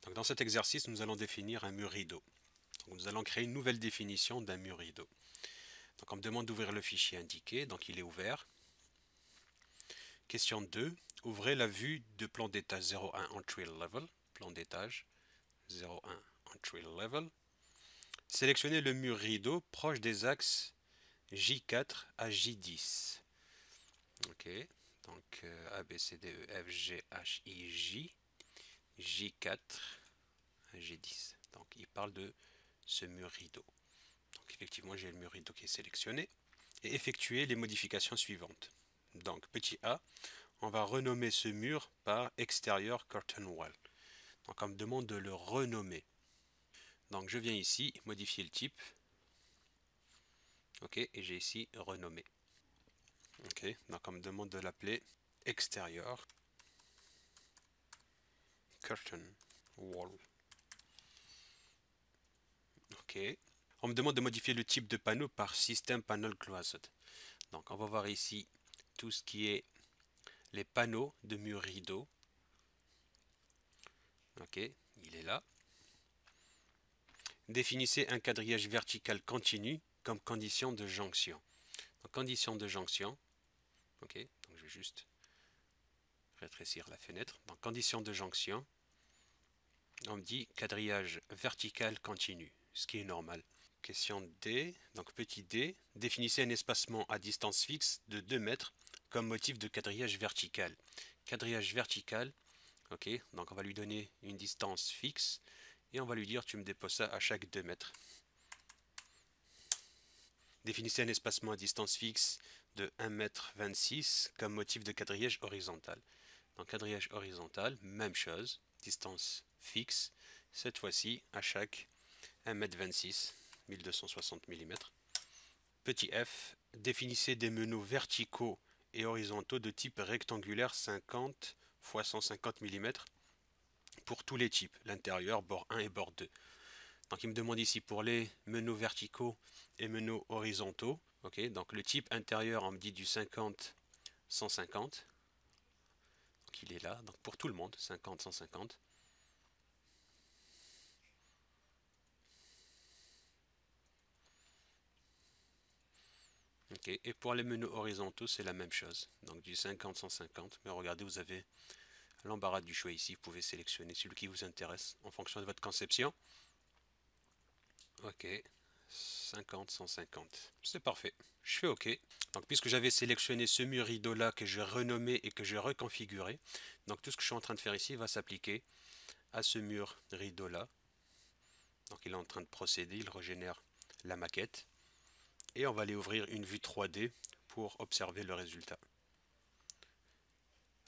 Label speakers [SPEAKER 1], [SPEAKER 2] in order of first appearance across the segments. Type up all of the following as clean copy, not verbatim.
[SPEAKER 1] Donc dans cet exercice, nous allons définir un mur rideau. Donc nous allons créer une nouvelle définition d'un mur rideau. Donc on me demande d'ouvrir le fichier indiqué, donc il est ouvert. Question 2, ouvrez la vue de plan d'étage 01 entry level, plan d'étage 01 entry level. Sélectionnez le mur rideau proche des axes J4 à J10. Ok, donc A, B, C, D, E, F, G, H, I, J, J4 à J10. Donc il parle de ce mur rideau. Donc effectivement, j'ai le mur rideau qui est sélectionné. Et effectuer les modifications suivantes. Donc petit a, on va renommer ce mur par extérieur curtain wall. Donc on me demande de le renommer. Donc je viens ici, modifier le type. Ok, et j'ai ici renommé. Ok, donc on me demande de l'appeler extérieur curtain wall. Ok. On me demande de modifier le type de panneau par system panel closed. Donc on va voir ici tout ce qui est les panneaux de mur rideau. Ok, il est là. Définissez un quadrillage vertical continu comme condition de jonction. Donc, condition de jonction. Ok, donc je vais juste rétrécir la fenêtre. Donc condition de jonction. On me dit quadrillage vertical continu, ce qui est normal. Question D, donc petit d, définissez un espacement à distance fixe de 2 mètres comme motif de quadrillage vertical. Quadrillage vertical, ok, donc on va lui donner une distance fixe et on va lui dire tu me déposes ça à chaque 2 mètres. Définissez un espacement à distance fixe de 1,26 m comme motif de quadrillage horizontal. Donc quadrillage horizontal, même chose, distance fixe, cette fois-ci à chaque 1,26 m, 1260 mm. Petit f, définissez des meneaux verticaux et horizontaux de type rectangulaire 50 x 150 mm pour tous les types, l'intérieur, bord 1 et bord 2. Donc il me demande ici pour les meneaux verticaux et meneaux horizontaux. Ok, donc le type intérieur, on me dit du 50-150. Donc il est là, donc pour tout le monde, 50-150. Ok, et pour les menus horizontaux, c'est la même chose. Donc du 50-150. Mais regardez, vous avez l'embarras du choix ici. Vous pouvez sélectionner celui qui vous intéresse en fonction de votre conception. Ok, 50-150. C'est parfait. Je fais OK. Donc puisque j'avais sélectionné ce mur rideau là que je renommé et que je reconfiguré, donc tout ce que je suis en train de faire ici va s'appliquer à ce mur rideau là. Donc il est en train de procéder, il régénère la maquette. Et on va aller ouvrir une vue 3D pour observer le résultat.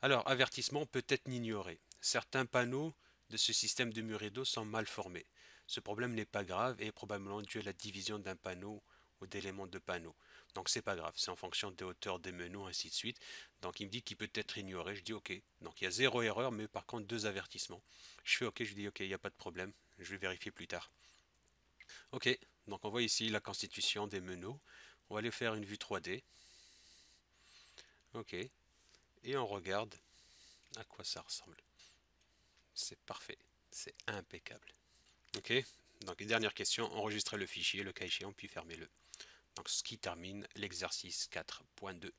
[SPEAKER 1] Alors, avertissement peut-être ignoré. Certains panneaux de ce système de mur rideau sont mal formés. Ce problème n'est pas grave et est probablement dû à la division d'un panneau ou d'éléments de panneau. Donc c'est pas grave, c'est en fonction des hauteurs des menus, ainsi de suite. Donc il me dit qu'il peut être ignoré, je dis ok. Donc il y a 0 erreur, mais par contre 2 avertissements. Je fais ok, je dis ok, il n'y a pas de problème, je vais vérifier plus tard. Ok, donc on voit ici la constitution des menus. On va aller faire une vue 3D. Ok, et on regarde à quoi ça ressemble. C'est parfait, c'est impeccable. Ok, donc dernière question, enregistrez le fichier, le cas échéant, puis fermez-le. Donc ce qui termine l'exercice 4.2.